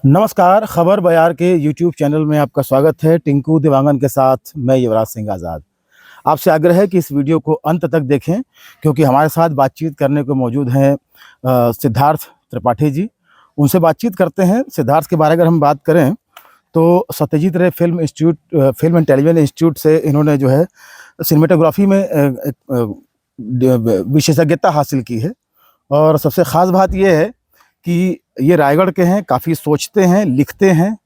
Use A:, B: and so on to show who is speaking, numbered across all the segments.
A: नमस्कार। खबर बयार के यूट्यूब चैनल में आपका स्वागत है। टिंकू देवांगन के साथ मैं युवराज सिंह आज़ाद। आपसे आग्रह है कि इस वीडियो को अंत तक देखें, क्योंकि हमारे साथ बातचीत करने को मौजूद हैं सिद्धार्थ त्रिपाठी जी। उनसे बातचीत करते हैं। सिद्धार्थ के बारे में अगर हम बात करें तो सत्यजीत रे फिल्म एंड टेलीविजन इंस्टीट्यूट से इन्होंने जो है सिनेमेटोग्राफी में विशेषज्ञता हासिल की है। और सबसे ख़ास बात यह है कि ये रायगढ़ के हैं, काफ़ी सोचते हैं, लिखते हैं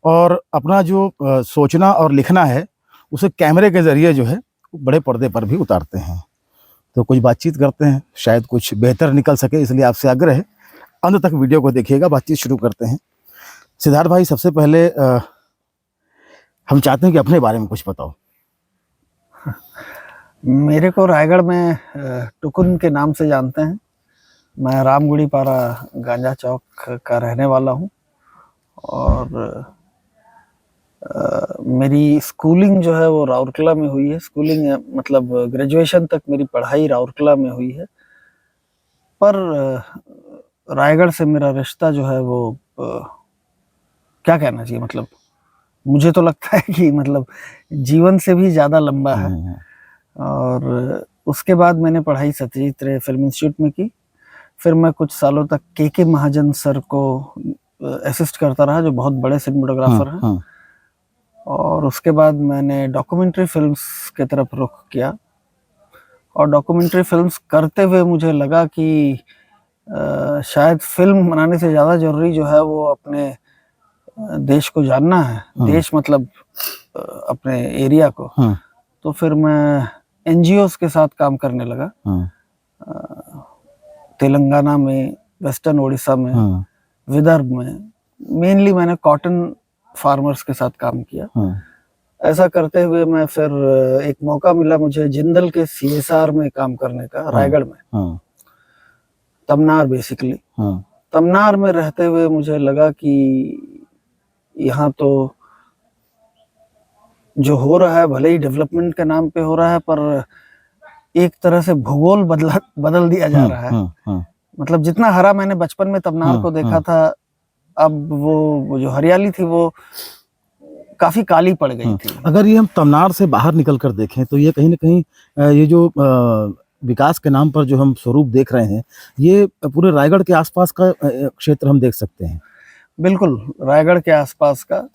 A: और अपना जो सोचना और लिखना है उसे कैमरे के ज़रिए जो है बड़े पर्दे पर भी उतारते हैं। तो कुछ बातचीत करते हैं, शायद कुछ बेहतर निकल सके, इसलिए आपसे आग्रह है अंत तक वीडियो को देखिएगा। बातचीत शुरू करते हैं। सिद्धार्थ भाई, सबसे पहले हम चाहते हैं कि अपने बारे में कुछ बताओ।
B: मेरे को रायगढ़ में टुकुन के नाम से जानते हैं। मैं रामगुड़ी पारा गांजा चौक का रहने वाला हूँ और मेरी स्कूलिंग जो है वो राउरकेला में हुई है। स्कूलिंग मतलब ग्रेजुएशन तक मेरी पढ़ाई राउरकेला में हुई है, पर रायगढ़ से मेरा रिश्ता जो है वो क्या कहना चाहिए, मतलब मुझे तो लगता है कि मतलब जीवन से भी ज़्यादा लंबा है। और उसके बाद मैंने पढ़ाई सत्यजीत रे फिल्म इंस्टीट्यूट में की। फिर मैं कुछ सालों तक के महाजन सर को असिस्ट करता रहा, जो बहुत बड़े सिनेमेटोग्राफर हैं। और उसके बाद मैंने डॉक्यूमेंट्री फिल्म्स की तरफ रुख किया और डॉक्यूमेंट्री फिल्म्स करते हुए मुझे लगा कि शायद फिल्म बनाने से ज़्यादा ज़रूरी जो है वो अपने देश को जानना है। देश मतलब अपने एरिया को। तो फिर मैं एनजीओस के साथ काम करने लगा। तेलंगाना में, वेस्टर्न उड़ीसा में, विदर्भ में। मेनली मैंने कॉटन फार्मर्स के साथ काम किया। ऐसा करते हुए मैं फिर एक मौका मिला मुझे जिंदल के सीएसआर में काम करने का, रायगढ़ में, तमनार बेसिकली। तमनार में रहते हुए मुझे लगा कि यहाँ तो जो हो रहा है भले ही डेवलपमेंट के नाम पे हो रहा है, पर एक तरह से भूगोल बदल दिया जा रहा है। मतलब जितना हरा मैंने बचपन में तमनार को देखा था, अब वो जो हरियाली थी वो काफी काली पड़ गई थी।
A: अगर ये हम तमनार से बाहर निकल कर देखें तो ये कहीं ना कहीं ये जो विकास के नाम पर जो हम स्वरूप देख रहे हैं, ये पूरे रायगढ़ के आसपास का क्षेत्र हम देख सकते हैं।
B: बिल्कुल, रायगढ़ के आसपास का।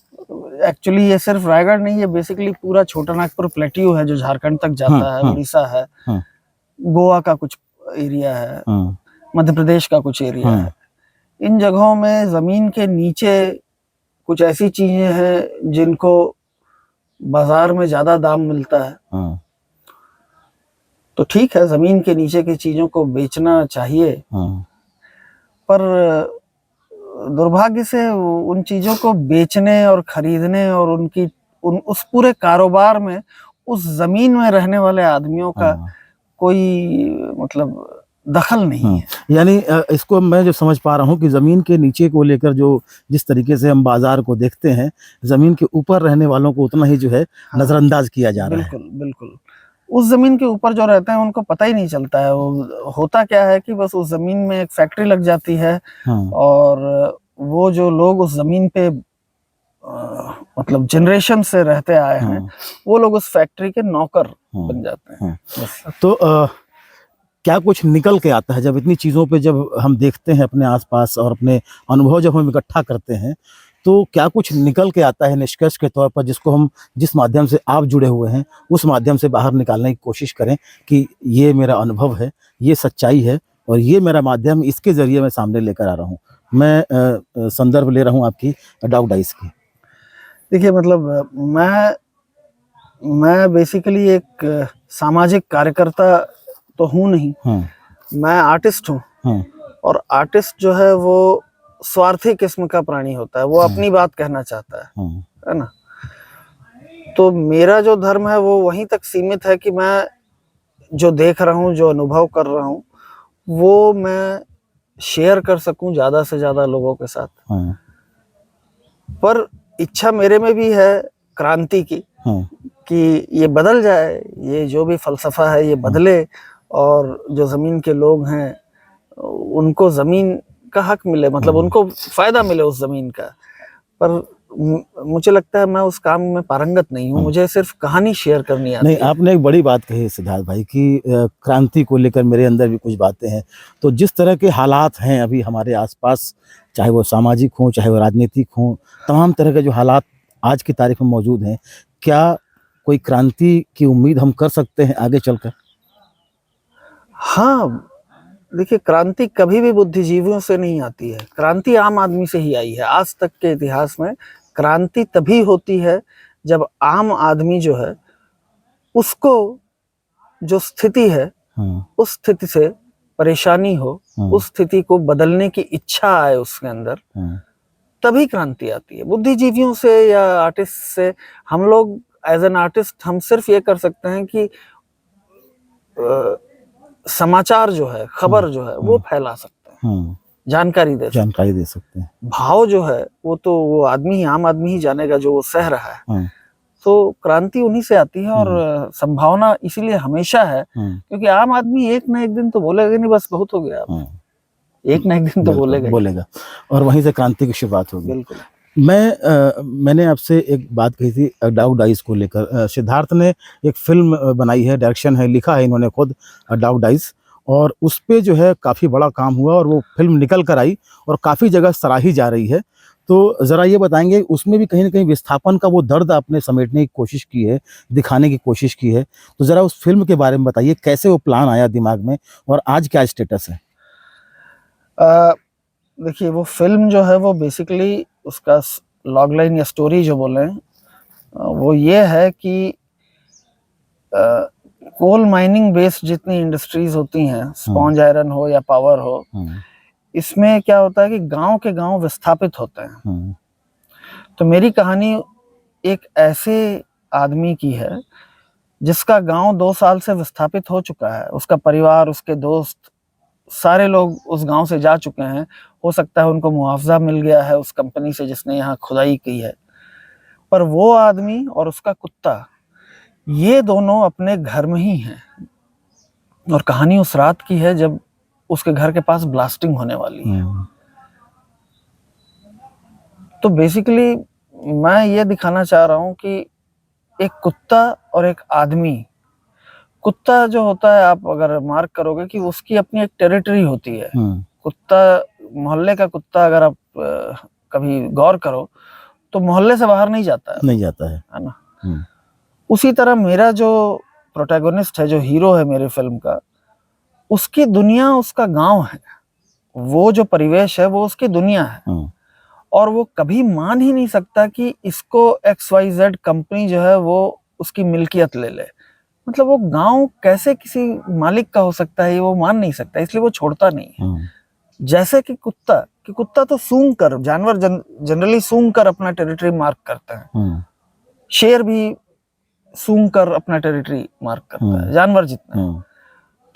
B: एक्चुअली ये सिर्फ रायगढ़ नहीं, ये बेसिकली पूरा छोटा नागपुर प्लेट्यू है जो झारखंड तक जाता है। उड़ीसा है, गोवा का कुछ एरिया है, मध्य प्रदेश का कुछ एरिया है। इन जगहों में जमीन के नीचे कुछ ऐसी चीजें हैं जिनको बाजार में ज्यादा दाम मिलता है। तो ठीक है, जमीन के नीचे की चीजों को बेचना चाहिए, पर दुर्भाग्य से उन चीजों को बेचने और खरीदने और उस पूरे कारोबार में उस जमीन में रहने वाले आदमियों का कोई मतलब दखल नहीं है।
A: यानी इसको मैं जो समझ पा रहा हूँ कि जमीन के नीचे को लेकर जो जिस तरीके से हम बाजार को देखते हैं, जमीन के ऊपर रहने वालों को उतना ही जो है नजरअंदाज किया जा रहा है।
B: बिल्कुल बिल्कुल। उस जमीन के ऊपर जो रहते हैं उनको पता ही नहीं चलता है। वो होता क्या है कि बस उस जमीन में एक फैक्ट्री लग जाती है और वो जो लोग उस जमीन पे मतलब जनरेशन से रहते आए हैं, वो लोग उस फैक्ट्री के नौकर बन जाते हैं।
A: तो क्या कुछ निकल के आता है जब इतनी चीज़ों पे जब हम देखते हैं अपने आसपास और अपने अनुभव जब हम इकट्ठा करते हैं, तो क्या कुछ निकल के आता है निष्कर्ष के तौर पर, जिसको हम जिस माध्यम से आप जुड़े हुए हैं उस माध्यम से बाहर निकालने की कोशिश करें कि ये मेरा अनुभव है, ये सच्चाई है और ये मेरा माध्यम, इसके ज़रिए मैं सामने लेकर आ रहा हूँ। मैं संदर्भ ले रहा हूँ आपकी डॉग डाइस की।
B: देखिए, मतलब मैं बेसिकली एक सामाजिक कार्यकर्ता तो हूँ नहीं, मैं आर्टिस्ट हूँ। और आर्टिस्ट जो है वो स्वार्थी किस्म का प्राणी होता है, वो अपनी बात कहना चाहता है ना। तो मेरा जो धर्म है वो वहीं तक सीमित है कि मैं जो देख रहा हूँ, जो अनुभव कर रहा हूँ, वो मैं शेयर कर सकूं ज्यादा से ज्यादा लोगों के साथ। पर इच्छा मेरे में भी है क्रांति की, कि ये बदल जाए, ये जो भी फलसफा है ये बदले और जो जमीन के लोग हैं उनको जमीन का हक मिले, मतलब उनको फायदा मिले उस जमीन का। पर मुझे लगता है मैं उस काम में पारंगत नहीं हूँ, मुझे सिर्फ कहानी शेयर करनी आती
A: नहीं,
B: है।
A: आपने एक बड़ी बात कही सिद्धार्थ भाई कि क्रांति को लेकर मेरे अंदर भी कुछ बातें हैं। तो जिस तरह के हालात हैं अभी हमारे आसपास, चाहे वो सामाजिक हों, चाहे वो राजनीतिक हों, तमाम तरह के जो हालात आज की तारीख में मौजूद हैं, क्या कोई क्रांति की उम्मीद हम कर सकते हैं आगे चलकर?
B: हाँ, देखिए क्रांति कभी भी बुद्धिजीवियों से नहीं आती है, क्रांति आम आदमी से ही आई है। आज तक के इतिहास में क्रांति तभी होती है जब आम आदमी जो है उसको जो स्थिति है
A: हाँ,
B: उस स्थिति से परेशानी हो,
A: हाँ,
B: उस स्थिति को बदलने की इच्छा आए उसके अंदर,
A: हाँ,
B: तभी क्रांति आती है। बुद्धिजीवियों से या आर्टिस्ट से हम लोग एज एन आर्टिस्ट हम सिर्फ ये कर सकते हैं कि समाचार जो है, खबर जो है वो फैला सकते हैं,
A: हाँ,
B: जानकारी दे सकते हैं।
A: जानकारी दे सकते हैं।
B: भाव जो है वो तो वो आदमी ही, आम आदमी ही जानेगा जो वो सह रहा है।
A: हाँ,
B: तो क्रांति उन्हीं से आती है और संभावना इसीलिए हमेशा है,
A: हाँ,
B: क्योंकि आम आदमी एक ना एक दिन तो बोलेगा नहीं बस बहुत हो गया,
A: हाँ,
B: एक ना एक दिन तो
A: बिल्कुल,
B: बोलेगा ही।
A: बोलेगा और वहीं से क्रांति की शुरुआत होगी।
B: बिल्कुल।
A: मैंने आपसे एक बात कही थी डॉग डाइज को लेकर। सिद्धार्थ ने एक फ़िल्म बनाई है, डायरेक्शन है, लिखा है इन्होंने खुद, डॉग डाइज, और उस पे जो है काफ़ी बड़ा काम हुआ और वो फ़िल्म निकल कर आई और काफ़ी जगह सराही जा रही है। तो ज़रा ये बताएँगे उसमें भी कहीं न कहीं विस्थापन का वो दर्द आपने समेटने की कोशिश की है, दिखाने की कोशिश की है। तो ज़रा उस फ़िल्म के बारे में बताइए, कैसे वो प्लान आया दिमाग में और आज क्या स्टेटस है?
B: देखिए वो फिल्म जो है वो बेसिकली उसका लॉग लाइन या स्टोरी जो बोले हैं, वो ये है कि कोल माइनिंग बेस्ड जितनी इंडस्ट्रीज होती हैं, स्पॉन्ज आयरन हो या पावर हो,
A: हाँ,
B: इसमें क्या होता है कि गांव के गांव विस्थापित होते हैं।
A: हाँ,
B: तो मेरी कहानी एक ऐसे आदमी की है जिसका गांव 2 साल से विस्थापित हो चुका है, उसका परिवार, उसके दोस्त, सारे लोग उस गांव से जा चुके हैं। हो सकता है उनको मुआवजा मिल गया है उस कंपनी से जिसने यहाँ खुदाई की है, पर वो आदमी और उसका कुत्ता, ये दोनों अपने घर में ही हैं। और कहानी उस रात की है जब उसके घर के पास ब्लास्टिंग होने वाली है।
A: हाँ,
B: तो बेसिकली मैं ये दिखाना चाह रहा हूँ कि एक कुत्ता और एक आदमी, कुत्ता जो होता है आप अगर मार्क करोगे कि उसकी अपनी एक टेरिटरी होती है।
A: हाँ,
B: कुत्ता, मोहल्ले का कुत्ता अगर आप कभी गौर करो तो मोहल्ले से बाहर नहीं जाता
A: नहीं जाता
B: है ना।
A: है।
B: उसी तरह मेरा जो प्रोटैगोनिस्ट है, जो हीरो है मेरे फिल्म का, उसकी दुनिया उसका गांव है, वो जो परिवेश है वो उसकी दुनिया है।
A: हाँ,
B: और वो कभी मान ही नहीं सकता कि इसको XYZ कंपनी जो है वो उसकी मिल्कियत ले ले। मतलब वो गांव कैसे किसी मालिक का हो सकता है ये वो मान नहीं सकता, इसलिए वो छोड़ता नहीं है।
A: हाँ,
B: जैसे कि कुत्ता तो सूंघ कर, जानवर जनरली सूंघ कर अपना टेरिटरी मार्क करते हैं,
A: हाँ,
B: शेर भी सूंघ कर अपना टेरिटरी मार्क करता है, जानवर जितने।
A: हाँ,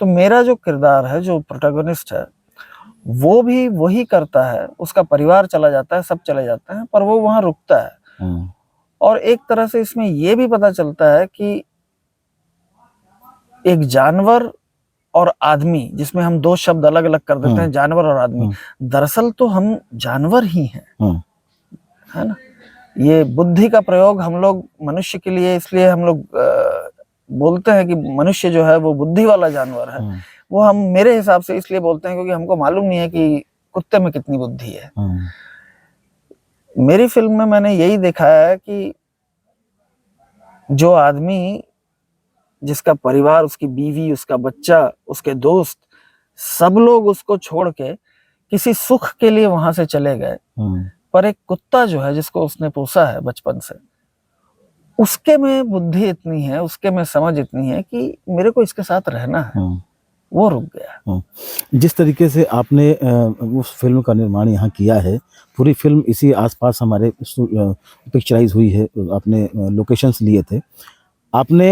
B: तो मेरा जो किरदार है, जो प्रोटैगोनिस्ट है, वो भी वही करता है। उसका परिवार चला जाता है, सब चले जाते हैं, पर वो वहां रुकता है।
A: हाँ,
B: और एक तरह से इसमें ये भी पता चलता है कि एक जानवर और आदमी, जिसमें हम 2 शब्द अलग अलग कर देते हैं, जानवर और आदमी, दरअसल तो हम जानवर ही हैं,
A: हाँ,
B: है ना। ये बुद्धि का प्रयोग हम लोग मनुष्य के लिए, इसलिए हम लोग बोलते हैं कि मनुष्य जो है वो बुद्धि वाला जानवर है।
A: हाँ,
B: वो हम मेरे हिसाब से इसलिए बोलते हैं क्योंकि हमको मालूम नहीं है कि कुत्ते में कितनी बुद्धि है।
A: हाँ,
B: मेरी फिल्म में मैंने यही दिखाया है कि जो आदमी, जिसका परिवार, उसकी बीवी, उसका बच्चा, उसके दोस्त, सब लोग उसको छोड़ के किसी सुख के लिए वहां से चले गए,
A: हाँ,
B: पर एक कुत्ता जो है जिसको उसने पोसा है बचपन से, उसके में बुद्धि इतनी है, उसके में समझ इतनी है कि मेरे को इसके साथ रहना है।
A: हाँ,
B: वो रुक गया।
A: हाँ। जिस तरीके से आपने उस फ़िल्म का निर्माण यहाँ किया है, पूरी फ़िल्म इसी आस-पास हमारे पिक्चराइज़ हुई है, आपने लोकेशंस लिए थे। आपने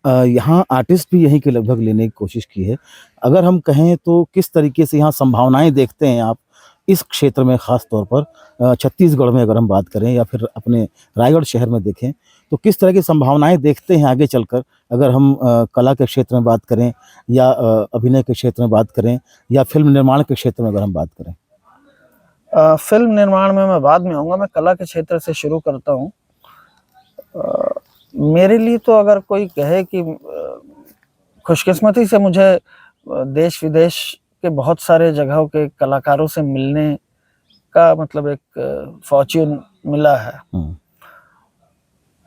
A: यहाँ आर्टिस्ट भी यहीं के लगभग लेने की कोशिश की है। अगर हम कहें तो किस तरीके से यहाँ संभावनाएँ देखते हैं आप इस क्षेत्र में, ख़ास तौर पर छत्तीसगढ़ में अगर हम बात करें या फिर अपने रायगढ़ शहर में देखें, तो किस तरह की संभावनाएँ देखते हैं आगे चलकर? अगर हम कला के क्षेत्र में बात करें या अभिनय के क्षेत्र में बात करें या फ़िल्म निर्माण के क्षेत्र में अगर हम बात करें?
B: फिल्म निर्माण में मैं बाद में आऊँगा, मैं कला के क्षेत्र से शुरू करता हूँ। मेरे लिए तो अगर कोई कहे कि खुशकिस्मती से मुझे देश विदेश के बहुत सारे जगहों के कलाकारों से मिलने का मतलब एक फॉर्च्यून मिला है,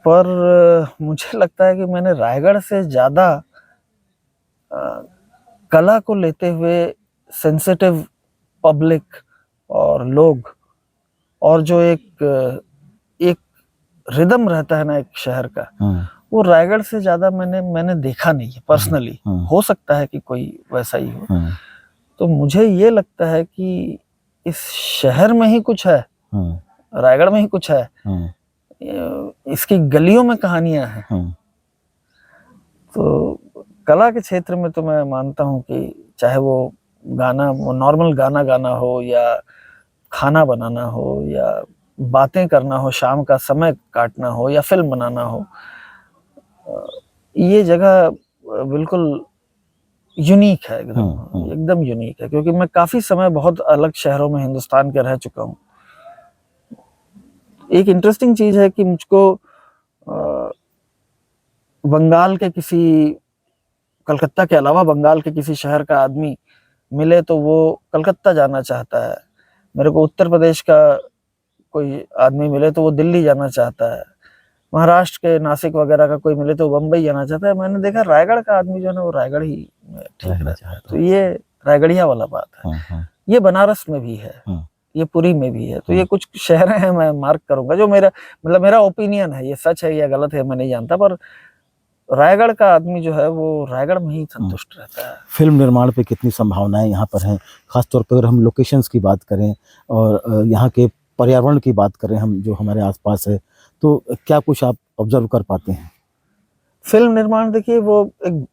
B: पर मुझे लगता है कि मैंने रायगढ़ से ज़्यादा कला को लेते हुए सेंसिटिव पब्लिक और लोग, और जो एक रिदम रहता है ना एक शहर का, वो रायगढ़ से ज्यादा मैंने देखा नहीं है पर्सनली। हो सकता है कि कोई वैसा ही हो। तो मुझे ये लगता है कि इस शहर में ही कुछ है, रायगढ़ में ही कुछ है, इसकी गलियों में कहानियां हैं। तो कला के क्षेत्र में तो मैं मानता हूँ कि चाहे वो गाना, वो नॉर्मल गाना गाना हो, या खाना बनाना हो, या बातें करना हो, शाम का समय काटना हो, या फिल्म बनाना हो, ये जगह बिल्कुल यूनिक है, एकदम यूनिक है। क्योंकि मैं काफी समय बहुत अलग शहरों में हिंदुस्तान के रह चुका हूँ। एक इंटरेस्टिंग चीज है कि मुझको बंगाल के किसी, कलकत्ता के अलावा बंगाल के किसी शहर का आदमी मिले तो वो कलकत्ता जाना चाहता है। मेरे को उत्तर प्रदेश का कोई आदमी मिले तो वो दिल्ली जाना चाहता है। महाराष्ट्र के नासिक वगैरह का कोई मिले तो बम्बई जाना चाहता है। मैंने देखा रायगढ़ का आदमी जो है ना, वो रायगढ़ ही में ठीक रहता है। तो ये रायगढ़िया वाला बात है। ये बनारस में भी है, ये पुरी में भी है। तो ये कुछ शहर हैं, मैं मार्क करूंगा, जो मेरा मतलब मेरा ओपिनियन है, ये सच है या गलत है मैं नहीं जानता, पर रायगढ़ का आदमी जो है वो रायगढ़ में ही संतुष्ट रहता है।
A: फिल्म निर्माण पे कितनी संभावनाएं यहाँ पर हैं, खासतौर पर अगर हम लोकेशंस की बात करें और यहाँ के पर्यावरण की बात करें, हम जो हमारे आसपास है, तो क्या कुछ आप ऑब्जर्व कर पाते हैं?
B: फिल्म निर्माण देखिए, वो एक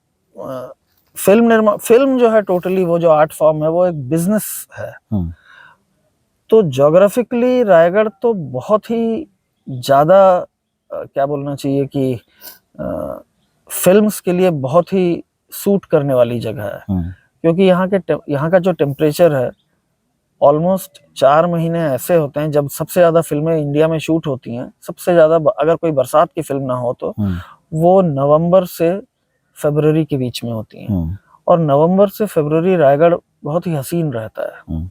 B: फिल्म जो है टोटली, वो जो आर्ट फॉर्म है वो एक बिजनेस है। तो ज्योग्राफिकली रायगढ़ तो बहुत ही ज्यादा क्या बोलना चाहिए कि फिल्म्स के लिए बहुत ही सूट करने वाली जगह है। क्योंकि यहाँ का जो टेम्परेचर है, ऑलमोस्ट 4 महीने ऐसे होते हैं जब सबसे ज्यादा फिल्में इंडिया में शूट होती हैं। सबसे ज्यादा अगर कोई बरसात की फिल्म ना हो तो वो नवंबर से फरवरी के बीच में होती हैं। और नवंबर से फरवरी रायगढ़ बहुत ही हसीन रहता है।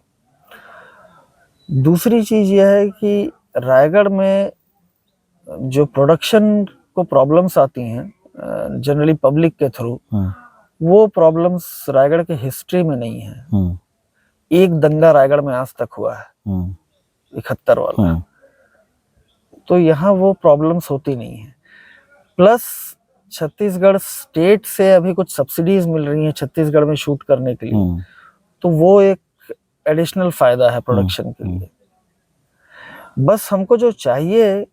B: दूसरी चीज यह है कि रायगढ़ में जो प्रोडक्शन को प्रॉब्लम्स आती हैं जनरली पब्लिक के थ्रू, वो प्रॉब्लम्स रायगढ़ के हिस्ट्री में नहीं है। एक दंगा रायगढ़ में आज तक हुआ है, 71 वाला। तो यहाँ वो प्रॉब्लम्स होती नहीं है। प्लस छत्तीसगढ़ स्टेट से अभी कुछ सब्सिडीज मिल रही हैं छत्तीसगढ़ में शूट करने के लिए, तो वो एक एडिशनल फायदा है प्रोडक्शन के लिए। बस हमको जो चाहिए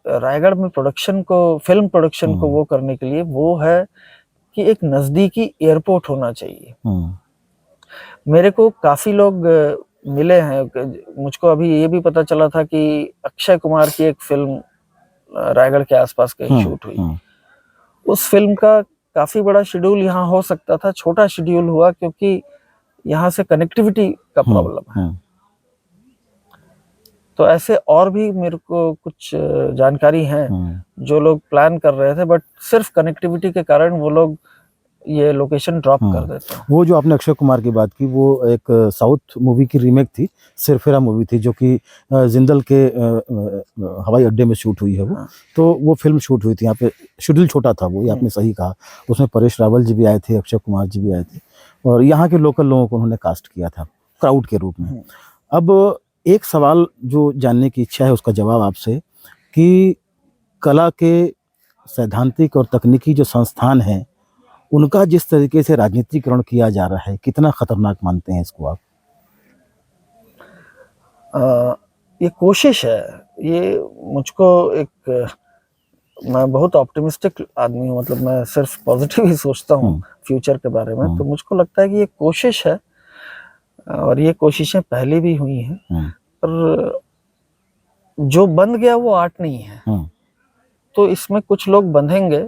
B: रायगढ़ में प्रोडक्शन को, फिल्म प्रोडक्शन को वो करने के लिए, वो है कि एक नजदीकी एयरपोर्ट होना चाहिए। मेरे को काफी लोग मिले हैं, मुझको अभी ये भी पता चला था कि अक्षय कुमार की एक फिल्म रायगढ़ के आसपास कहीं शूट हुई। उस फिल्म का काफी बड़ा शेड्यूल यहाँ हो सकता था, छोटा शेड्यूल हुआ क्योंकि यहाँ से कनेक्टिविटी का प्रॉब्लम है। तो ऐसे और भी मेरे को कुछ जानकारी है जो लोग प्लान कर रहे थे, बट सिर्फ कनेक्टिविटी के कारण वो लोग ये लोकेशन ड्रॉप कर देते हैं।
A: वो जो आपने अक्षय कुमार की बात की, वो एक साउथ मूवी की रीमेक थी, सिरफिरा मूवी थी, जो कि जिंदल के हवाई अड्डे में शूट हुई है वो। तो वो फिल्म शूट हुई थी यहाँ पे, शेड्यूल छोटा था वो, ये आपने सही कहा। उसमें परेश रावल जी भी आए थे, अक्षय कुमार जी भी आए थे, और यहाँ के लोकल लोगों को उन्होंने कास्ट किया था क्राउड के रूप में। अब एक सवाल जो जानने की इच्छा है, उसका जवाब आपसे, कि कला के सैद्धांतिक और तकनीकी जो संस्थान हैं, उनका जिस तरीके से राजनीतिकरण किया जा रहा है, कितना खतरनाक मानते हैं इसको आप?
B: ये कोशिश है, ये मुझको एक, मैं बहुत ऑप्टिमिस्टिक आदमी हूँ, मतलब मैं सिर्फ पॉजिटिव ही सोचता हूँ फ्यूचर के बारे में। तो मुझको लगता है कि ये कोशिश है, और ये कोशिशें पहले भी हुई हैं, पर जो बंध गया वो आर्ट नहीं है। तो इसमें कुछ लोग बंधेंगे,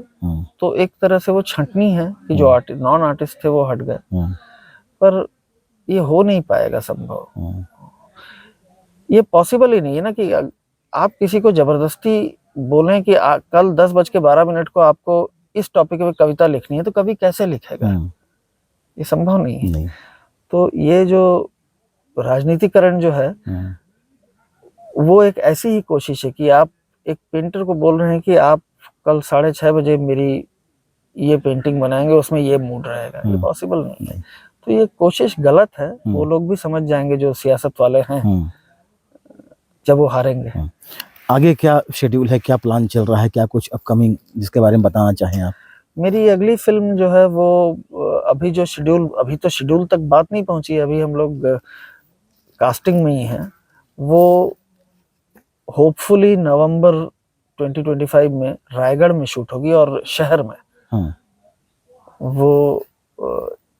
B: तो एक तरह से वो छंटनी है कि जो नॉन आर्टिस्ट थे वो हट गए, पर ये हो नहीं पाएगा संभव। ये पॉसिबल ही नहीं है ना कि आप किसी को जबरदस्ती बोलें कि कल 10:12 को आपको इस टॉपिक पे कविता लिखनी है, तो कभी कैसे लिखेगा? ये संभव नहीं है।
A: नहीं।
B: तो ये जो राजनीतिकरण जो है वो एक ऐसी ही कोशिश है कि आप एक पेंटर को बोल रहे हैं कि आप कल 6:30 बजे मेरी ये पेंटिंग बनाएंगे, उसमें ये मूड रहेगा। ये पॉसिबल नहीं है। तो ये कोशिश गलत है। वो लोग भी समझ जाएंगे जो सियासत वाले हैं जब वो हारेंगे।
A: आगे क्या शेड्यूल है, क्या प्लान चल रहा है, क्या कुछ अपकमिंग जिसके बारे में बताना चाहें आप?
B: मेरी अगली फिल्म जो है वो अभी तो शेड्यूल तक बात नहीं पहुंची है। अभी हम लोग कास्टिंग में ही हैं। वो होपफुली नवंबर 2025 में रायगढ़ में शूट होगी और शहर में। वो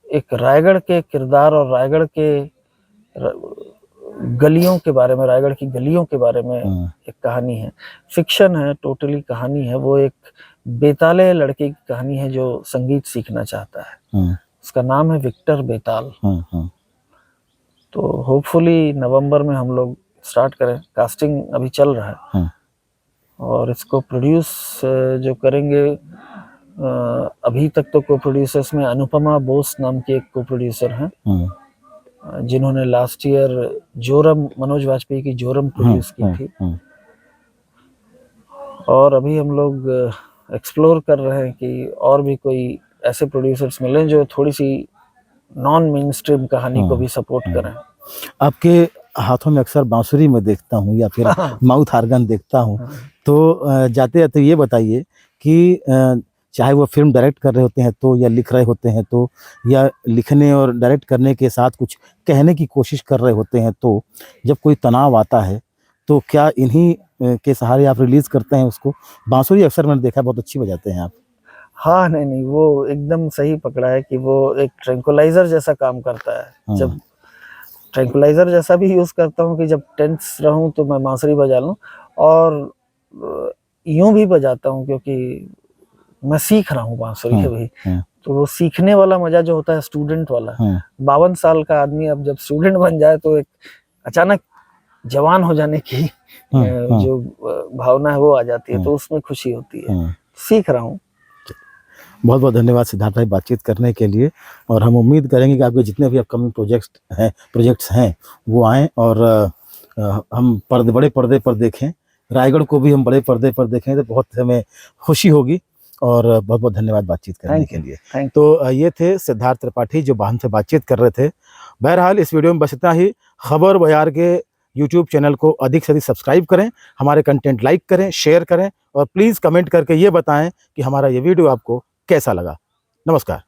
B: एक रायगढ़ के किरदार और रायगढ़ के गलियों के बारे में, रायगढ़ की गलियों के बारे में एक कहानी है। फिक्शन है, टोटली कहानी है। वो एक बेताले लड़के की कहानी है जो संगीत सीखना चाहता है। उसका नाम है विक्टर बेताल। तो होपफुली नवंबर में हम लोग स्टार्ट करें। कास्टिंग अभी चल रहा है और इसको प्रोड्यूस जो करेंगे, अभी तक तो को प्रोड्यूसर्स में अनुपमा बोस नाम की एक को प्रोड्यूसर हैं, जिन्होंने लास्ट ईयर जोरम, मनोज वाजपेयी की जोरम प्रोड्यूस की थी। और अभी हम लोग एक्सप्लोर कर रहे हैं कि और भी कोई ऐसे प्रोड्यूसर्स मिलें जो थोड़ी सी नॉन मेन स्ट्रीम कहानी को भी सपोर्ट करें।
A: आपके हाथों में अक्सर बांसुरी में देखता हूँ या फिर माउथ आर्गन देखता हूँ। तो जाते जाते ये बताइए कि चाहे वो फिल्म डायरेक्ट कर रहे होते हैं तो, या लिख रहे होते हैं तो, या लिखने और डायरेक्ट करने के साथ कुछ कहने की कोशिश कर रहे होते हैं तो, जब कोई तनाव आता है तो क्या इन्हीं के सहारे आप रिलीज करते हैं उसको? बांसुरी अक्सर मैंने देखा बहुत अच्छी बजाते हैं आप।
B: हाँ, नहीं, वो एकदम सही पकड़ा है कि वो एक ट्रैंकुलाइजर जैसा काम करता है। जब ट्रैंकुलाइजर जैसा भी यूज करता हूँ कि जब टेंस रहूं तो मैं बांसुरी बजा लूं, और यूं भी बजाता हूँ क्योंकि मैं सीख रहा हूँ बांसुरी अभी। तो वो सीखने वाला मजा जो होता है, स्टूडेंट वाला, 52 साल का आदमी अब जब स्टूडेंट बन जाए तो एक अचानक जवान हो जाने की जो भावना है वो आ जाती है, तो उसमें खुशी होती है। सीख रहा हूँ।
A: बहुत बहुत धन्यवाद सिद्धार्थ भाई बातचीत करने के लिए, और हम उम्मीद करेंगे कि आपके जितने भी अपकमिंग प्रोजेक्ट्स हैं वो आएँ और हम बड़े पर्दे पर देखें, रायगढ़ को भी हम बड़े पर्दे पर देखें तो बहुत हमें खुशी होगी। और बहुत बहुत धन्यवाद बातचीत करने के लिए। तो ये थे सिद्धार्थ त्रिपाठी जो हमसे बातचीत कर रहे थे। बहरहाल इस वीडियो में बस इतना ही। खबर बयार के यूट्यूब चैनल को अधिक से अधिक सब्सक्राइब करें, हमारे कंटेंट लाइक करें, शेयर करें, और प्लीज़ कमेंट करके ये बताएं कि हमारा ये वीडियो आपको कैसा लगा। नमस्कार।